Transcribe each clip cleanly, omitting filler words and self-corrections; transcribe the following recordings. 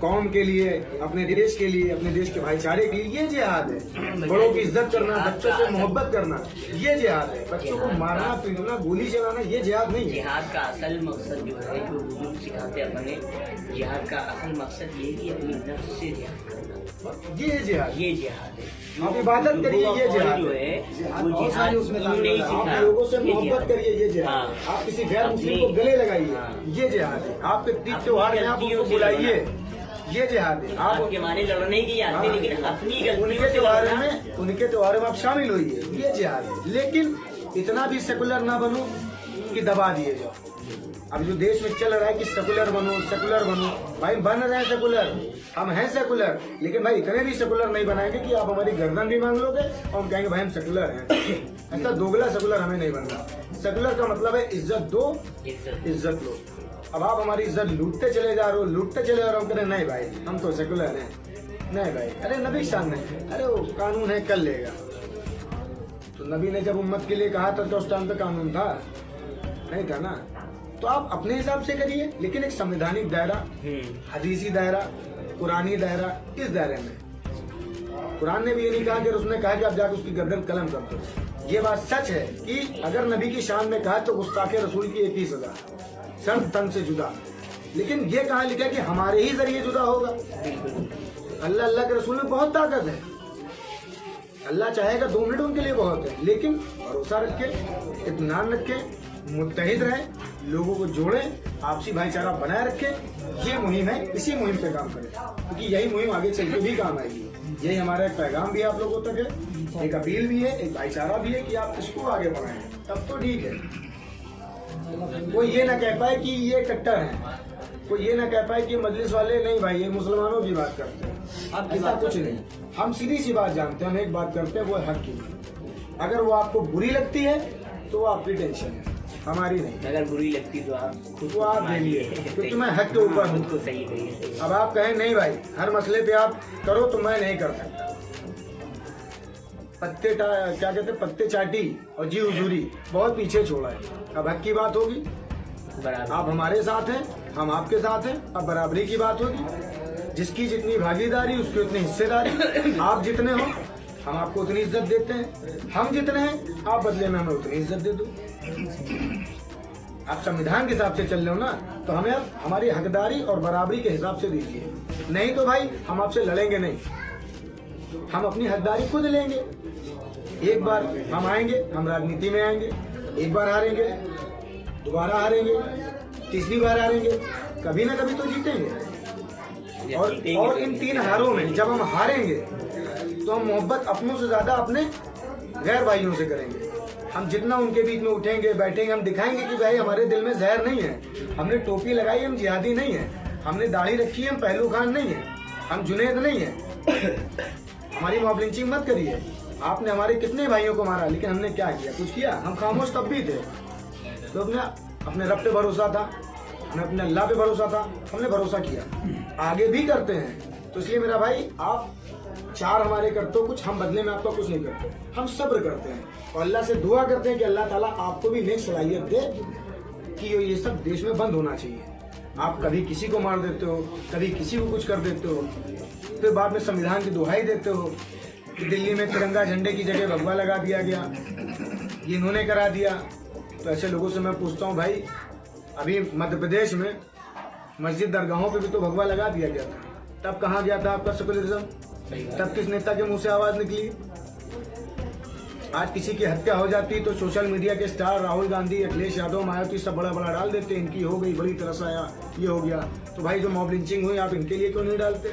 कौम के लिए, अपने देश के लिए, अपने देश के भाईचारे के लिए, ये जिहाद है। बड़ों की इज्जत करना, बच्चों से मोहब्बत करना, ये जिहाद है। बच्चों को मारना पीटना, गोली चलाना, ये जिहाद नहीं है। जिहाद का असल मकसद जो है, जो बुजुर्ग सिखाते अपने, जिहाद का असल मकसद ये कि अपनी नफ्स से जिहाद करना, ये है जिहाद। ये जिहाद है। आप इबादत करिए, ये जिहाद जो है। है वो जिहाद नहीं आप सिखाया। लोगों से ये मोहब्बत जिहाद। करिए, ये जिहाद है। हाँ। आप किसी गैर मुस्लिम को गले लगाइए, ये जिहाद है। आपके तीज त्योहार में आप उनको बुलाइए, ये जिहाद है। आप आपके माने लड़ने की याद है, लेकिन अपनी गलतियों उनके से त्योहारों लड़ना। में, उनके त्योहारों में आप शामिल होइए, ये जिहाद है। लेकिन इतना भी सेकुलर ना बनो कि दबा दिए जाओ। अब जो देश में चल रहा है कि सेकुलर बनो, सेकुलर बनो, भाई बन रहे हैं सेकुलर, हम हैं सेकुलर, लेकिन भाई इतने भी सेकुलर नहीं बनाएंगे कि आप हमारी गर्दन भी मांग लोगे और हम कहेंगे भाई हम सेकुलर हैं। ऐसा दोगला सेकुलर हमें नहीं बनना। सेकुलर का मतलब है इज्जत दो, इज्जत लो। अब आप हमारी इज्जत लूटते चले जा रहे हो, लूटते चले जा रहे हो, हम कह रहे नहीं भाई हम तो सेकुलर हैं, नहीं भाई, अरे नबी शान है, अरे वो कानून है कर लेगा। तो नबी ने जब उम्मत के लिए कहा था तो उस टाइम पे कानून था, नहीं था ना। तो आप अपने हिसाब से करिए, लेकिन एक संवैधानिक दायरा, हदीसी दायरा, कुरानी दायरा, इस दायरे में। कुरान ने भी ये नहीं कहा कि उसने कहा कि आप जाकर उसकी गर्दन कलम कर दो। ये बात सच है कि अगर नबी की शान में कहा तो गुस्ताखे रसूल की एक ही सजा, सर तन से जुदा। लेकिन ये कहा लिखा कि हमारे ही जरिए जुदा होगा। अल्लाह के रसूल में बहुत ताकत है। अल्लाह चाहेगा 2 मिनट उनके लिए बहुत है, लेकिन भरोसा रखे, इत्मीनान रखे, मुत्तहिद रहे, लोगों को जोड़े, आपसी भाईचारा बनाए रखे। ये मुहिम है, इसी मुहिम पे काम करें, क्योंकि यही मुहिम आगे चल के भी काम आएगी। यही हमारा एक पैगाम भी आप लोगों तक है, एक अपील भी है, एक भाईचारा भी है कि आप इसको आगे बढ़ाएं, तब तो ठीक है। कोई ये ना कह पाए कि ये कट्टर है, कोई ये ना कह पाए कि मजलिस वाले नहीं भाई ये मुसलमानों की बात करते हैं। ऐसा कुछ नहीं, हम सीधी सी बात जानते हैं, हम एक बात करते हैं, वो है हक की। अगर वो आपको बुरी लगती है तो वो आपकी टेंशन है, हमारी नहीं। अगर बुरी लगती तो आप खुद तो आप देखिए, क्योंकि मैं हक के ऊपर हूँ। तो सही कहिए। अब आप कहें नहीं भाई हर मसले पे आप करो तो मैं नहीं कर सकता। क्या कहते हैं, पत्ते चाटी और जी हुजूरी बहुत पीछे छोड़ा है। अब हक की बात होगी, आप हमारे साथ हैं, हम आपके साथ हैं। अब बराबरी की बात होगी, जिसकी जितनी भागीदारी उसकी उतनी हिस्सेदारी। आप जितने हो हम आपको उतनी इज्जत देते हैं, हम जितने हैं आप बदले में हमें उतनी इज्जत दे दो। आप संविधान के हिसाब से चल रहे हो ना, तो हमें आप हमारी हकदारी और बराबरी के हिसाब से दीजिए। नहीं तो भाई हम आपसे लड़ेंगे नहीं, हम अपनी हकदारी खुद लेंगे। एक बार हम आएंगे, हम राजनीति में आएंगे, एक बार हारेंगे, दोबारा हारेंगे, तीसरी बार हारेंगे, कभी ना कभी तो जीतेंगे। और इन 3 हारों में जब हम हारेंगे तो हम मोहब्बत अपनों से ज्यादा अपने गैर भाइयों से करेंगे। हम जितना उनके बीच में उठेंगे बैठेंगे, हम दिखाएंगे कि भाई हमारे दिल में जहर नहीं है, हमने टोपी लगाई, हम जिहादी नहीं है, हमने दाढ़ी रखी है, हम पहलू खान नहीं है, हम जुनेद नहीं है। हमारी मॉब लिंचिंग मत करिए। आपने हमारे कितने भाइयों को मारा, लेकिन हमने क्या किया? कुछ किया? हम खामोश तब भी थे। तो अपने रब पे भरोसा था, हमें अपने अल्लाह पे भरोसा था, हमने भरोसा किया, आगे भी करते हैं। तो इसलिए मेरा भाई आप 4 हमारे करते हो कुछ, हम बदले में आपका कुछ नहीं करते, हम सब्र करते हैं और अल्लाह से दुआ करते हैं कि अल्लाह ताला आपको भी नेक सलाहियत दे कि ये सब देश में बंद होना चाहिए। आप कभी किसी को मार देते हो, कभी किसी को कुछ कर देते हो, फिर बाद में संविधान की दुहाई देते हो कि दिल्ली में तिरंगा झंडे की जगह भगवा लगा दिया गया, ये इन्होंने करा दिया। तो ऐसे लोगों से मैं पूछता हूँ भाई, अभी मध्य प्रदेश में मस्जिद दरगाहों पे भी तो भगवा लगा दिया गया था, तब कहाँ गया था आपका सेकुलरिज्म? तब किस नेता के मुंह से आवाज निकली? आज किसी की हत्या हो जाती तो सोशल मीडिया के स्टार राहुल गांधी, अखिलेश यादव, मायावती सब बड़ा बड़ा डाल देते, इनकी हो गई बड़ी तरस आया, ये हो गया। तो भाई जो मॉब लिंचिंग हुई आप इनके लिए क्यों नहीं डालते?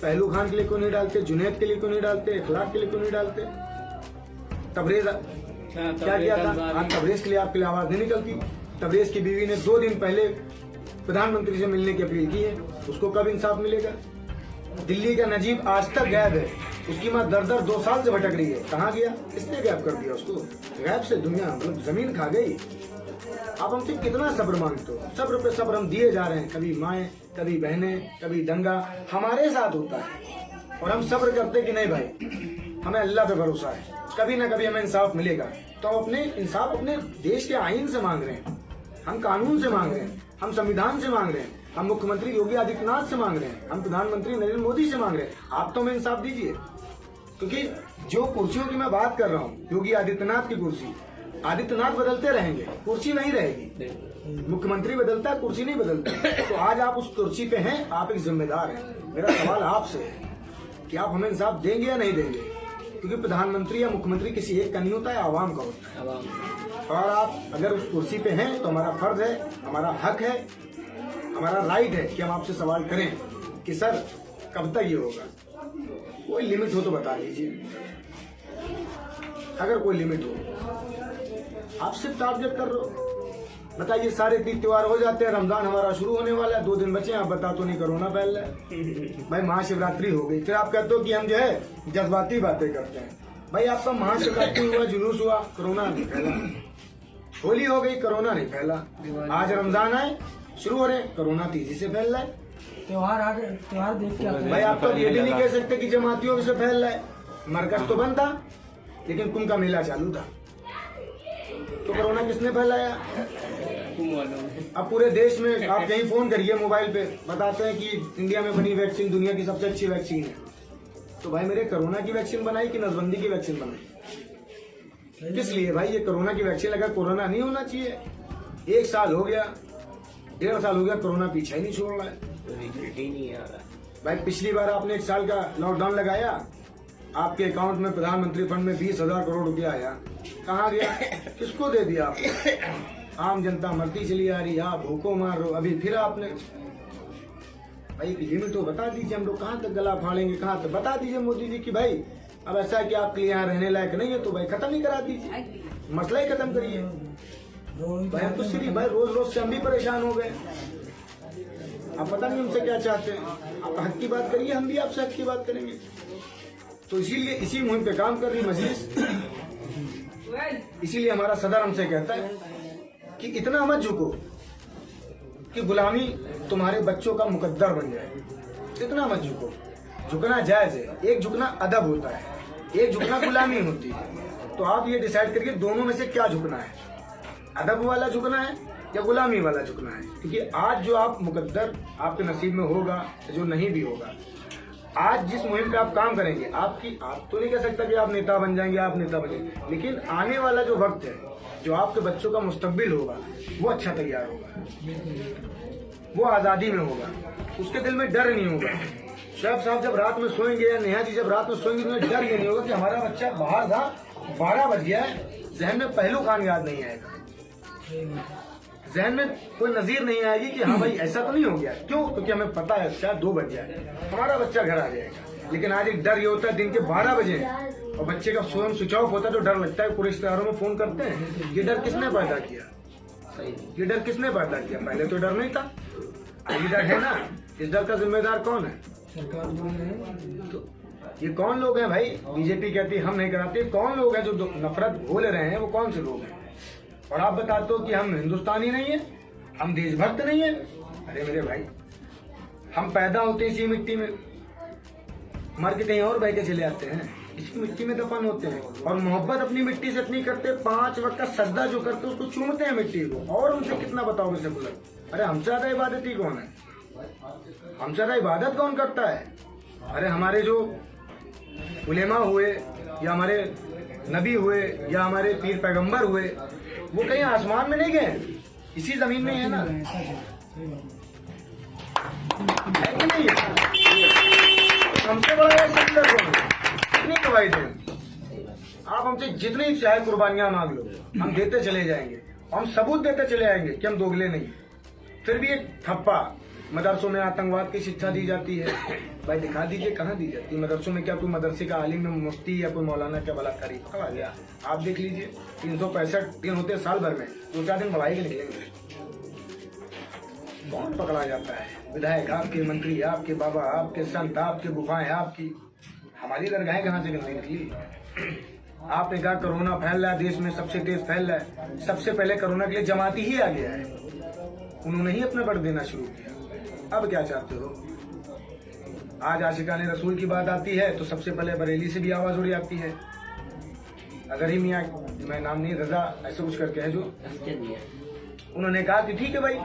पहलू खान के लिए क्यों नहीं डालते? जुनैद के लिए क्यों नहीं डालते? इखलाक के लिए क्यों नहीं डालते? तबरेज क्या किया था? आज तबरेज के लिए आपके लिए आवाज नहीं निकलती। तबरेज की बीवी ने 2 दिन पहले प्रधानमंत्री से मिलने की अपील की है, उसको कब इंसाफ मिलेगा? दिल्ली का नजीब आज तक गायब है, उसकी माँ दर 2 साल से भटक रही है, कहाँ गया? किसने गायब कर दिया उसको? गायब से दुनिया मतलब जमीन खा गई। आप हमसे कितना सब्र मांगते हो? सब्र पे सब्र हम दिए जा रहे हैं, कभी माएँ, कभी बहनें, कभी दंगा हमारे साथ होता है और हम सब्र करते कि नहीं भाई हमें अल्लाह पे भरोसा है, कभी ना कभी हमें इंसाफ मिलेगा। तो हम अपने इंसाफ अपने देश के आईन से मांग रहे हैं, हम कानून से मांग रहे हैं, हम संविधान से मांग रहे हैं, हम मुख्यमंत्री योगी आदित्यनाथ से मांग रहे हैं, हम प्रधानमंत्री नरेंद्र मोदी से मांग रहे हैं, आप तो हमें इंसाफ दीजिए। क्योंकि जो कुर्सियों की मैं बात कर रहा हूँ, योगी आदित्यनाथ की कुर्सी, आदित्यनाथ बदलते रहेंगे, कुर्सी वही रहेगी। मुख्यमंत्री बदलता है, कुर्सी नहीं बदलती। तो आज आप उस कुर्सी पे हैं, आप एक जिम्मेदार हैं। मेरा सवाल आपसे है कि आप हमें इंसाफ देंगे या नहीं देंगे? क्योंकि प्रधानमंत्री या मुख्यमंत्री किसी एक का नहीं होता है, आवाम का होता है। और आप अगर उस कुर्सी पे हैं तो हमारा फर्ज है, हमारा हक है, हमारा राइट है कि हम आपसे सवाल करें कि सर कब तक ये होगा? कोई लिमिट हो तो बता दीजिए। अगर कोई लिमिट हो, आप सिर्फ टारगेट कर रहे हो। बताइए, सारे तीज त्योहार हो जाते हैं, रमजान हमारा शुरू होने वाला है, 2 दिन बचे, आप बता तो नहीं कोरोना फैल रहा है। भाई महाशिवरात्रि हो गई, फिर आप कहते हो कि हम जो है जज्बाती बातें करते हैं। भाई आपका महाशिवरात्रि हुआ, जुलूस हुआ, कोरोना नहीं फैला। होली हो गई, कोरोना नहीं फैला। आज रमजान आए, शुरू हो रहे, कोरोना तेजी से फैल रहा है। त्योहार देख के भाई आप तो ये भी नहीं कह सकते कि जमातियों से फैल रहा है। मरकज तो बंद था, लेकिन कुंभ का मेला चालू था, तो कोरोना किसने फैलाया? अब पूरे देश में आप कहीं फोन करिए मोबाइल पे, बताते हैं कि इंडिया में बनी वैक्सीन दुनिया की सबसे अच्छी वैक्सीन है। तो भाई मेरे कोरोना की वैक्सीन बनाई कि नसबंदी की वैक्सीन बनाई? किस लिए भाई? ये कोरोना की वैक्सीन लगा, कोरोना नहीं होना चाहिए। 1 साल हो गया, 1.5 साल हो गया, कोरोना पीछा ही नहीं छोड़ रहा है। भाई पिछली बार आपने 1 साल का लॉकडाउन लगाया, आपके अकाउंट में प्रधानमंत्री फंड में 20,000 करोड़ रुपया आया, कहाँ गया? किसको दे दिया आपने? आम जनता मरती चली आ रही, आप भूखों मार रहे हो। अभी फिर आपने भाई एक लिमिट तो बता दीजिए, हम लोग कहाँ तक गला फाड़ेंगे, कहाँ तक? बता दीजिए मोदी जी की भाई अब ऐसा है कि आपके लिए यहाँ रहने लायक नहीं है, तो भाई खत्म ही करा दीजिए, मसला ही खत्म करिए। भाई हम तो सिर्फ भाई रोज से हम भी परेशान हो गए। आप पता नहीं हमसे क्या चाहते हैं। आप हक की बात करिए, हम भी आपसे हक की बात करेंगे। तो इसीलिए इसी मुहिम पे काम कर रही मजलिस, इसीलिए हमारा सदर हमसे कहता है कि इतना मत झुको कि गुलामी तुम्हारे बच्चों का मुकद्दर बन जाए। इतना मत झुको, झुकना जायज है, एक झुकना अदब होता है, एक झुकना गुलामी होती है। तो आप ये डिसाइड करिए दोनों में से क्या झुकना है, अदब वाला झुकना है या गुलामी वाला झुकना है। क्योंकि आज जो आप मुकद्दर आपके नसीब में होगा, जो नहीं भी होगा, आज जिस मुहिम पे आप काम करेंगे, आप तो नहीं कह सकता कि आप नेता बन जाएंगे, आप नेता बनेंगे, लेकिन आने वाला जो वक्त है, जो आपके बच्चों का मुस्तकबिल होगा, वो अच्छा तैयार होगा, वो आजादी में होगा, उसके दिल में डर नहीं होगा। शोएब साहब जब रात में सोएंगे या नेहा जी जब रात में सोएंगे, तो डर ये नहीं होगा कि हमारा बच्चा बाहर था, 12 बज गया है, जहन में पहलू खान याद नहीं आएगा, जहन में कोई नजीर नहीं आएगी कि हाँ भाई ऐसा तो नहीं हो गया। क्यों? क्योंकि हमें पता है शायद 2 बज जाए, हमारा बच्चा घर आ जाएगा। लेकिन आज एक डर ये होता है दिन के 12 बजे और बच्चे का फोन स्विच ऑफ होता है, तो डर लगता है, पूरे रिश्तेदारों में फोन करते हैं। ये डर किसने पैदा किया? ये डर किसने पैदा किया? पहले तो डर नहीं था, अभी डर है ना। इस डर का जिम्मेदार कौन है? तो ये कौन लोग हैं भाई? बीजेपी कहती है हम नहीं कराते। कौन लोग हैं जो नफरत घोल रहे हैं? वो कौन से लोग हैं? और आप बताते हो कि हम हिंदुस्तानी नहीं है, हम देशभक्त नहीं है। अरे मेरे भाई, हम पैदा होते इसी मिट्टी में, मर के कहीं और बह के चले आते हैं, इसी मिट्टी में दफन होते हैं। और मोहब्बत अपनी मिट्टी से इतनी करते, 5 वक्त का सजदा जो करते उसको चूमते हैं मिट्टी को। और उनसे कितना बताओगे सेकुलर? अरे हमसे ज्यादा इबादत ही कौन है? हमसे ज्यादा इबादत कौन करता है? अरे हमारे जो उलेमा हुए या हमारे नबी हुए या हमारे पीर पैगंबर हुए, वो कहीं आसमान में नहीं गए, इसी जमीन में है ना, है कि नहीं? हमसे बड़ा सेकुलर कौन है? कितनी गवाही दें आप? हमसे जितनी चाहे कुर्बानियां मांग लो, हम देते चले जाएंगे, हम सबूत देते चले जाएंगे कि हम दोगले नहीं। फिर भी एक ठप्पा, मदरसों में आतंकवाद की शिक्षा दी जाती है। भाई दिखा दीजिए कहाँ दी जाती है मदरसों में? क्या कोई मदरसे का आलिम मुफ्ती या कोई मौलाना क्या बलात्कारी पकड़ा गया? आप देख लीजिए, 365 दिन होते हैं साल भर में, 2-4 दिन भवाई के निकलेंगे, कौन पकड़ा जाता है? विधायक आपके, मंत्री आपके, बाबा आपके, संत आपके, गुफाएं आपकी, हमारी दरगाहें कहाँ से गंदी निकली? आपने कहा कोरोना फैल रहा है देश में, सबसे तेज फैल रहा है। सबसे पहले कोरोना के लिए जमाती ही आ गया है, उन्होंने ही अपना वोट देना शुरू किया। अब क्या चाहते हो? आज आशिकाने रसूल की बात आती है तो सबसे पहले बरेली से भी आवाज उड़ी आती है। अगर ही मियाँ, मैं नाम नहीं, रजा ऐसे कुछ करके है जो, उन्होंने कहा कि ठीक है भाई,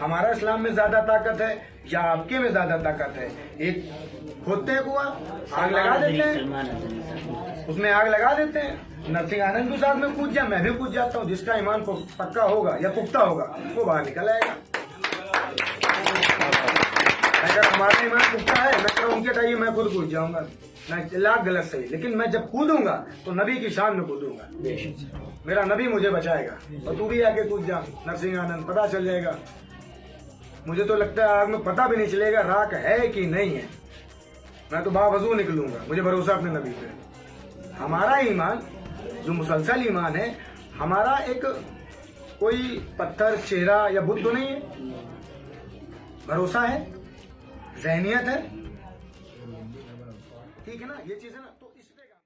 हमारा इस्लाम में ज्यादा ताकत है या आपके में ज्यादा ताकत है? एक खोदते हैं कुआं, आग लगा देते हैं, उसमें आग लगा देते हैं। नरसिंह आनंद भी साथ में कूद जाए, मैं भी कूद जाता हूँ। जिसका ईमान पक्का होगा या पुख्ता होगा वो बाहर निकल आएगा। अगर हमारा ईमान पुख्ता है, मैं कह उनके टाइम मैं खुद कूद जाऊंगा, मैं लाख गलत सही, लेकिन मैं जब कूदूंगा तो नबी की शान में कूदूंगा। मेरा नबी मुझे बचाएगा। और तू भी आके कूद जा नरसिंह आनंद, पता चल जाएगा। मुझे तो लगता है आग में पता भी नहीं चलेगा राख है कि नहीं है। मैं तो बावजू निकलूंगा, मुझे भरोसा अपने नबी पे। हमारा ईमान जो मुसलसल ईमान है, हमारा एक कोई पत्थर, चेहरा या बुत तो नहीं है। भरोसा है, ज़हनियत है, ठीक है ना, ये चीज है ना।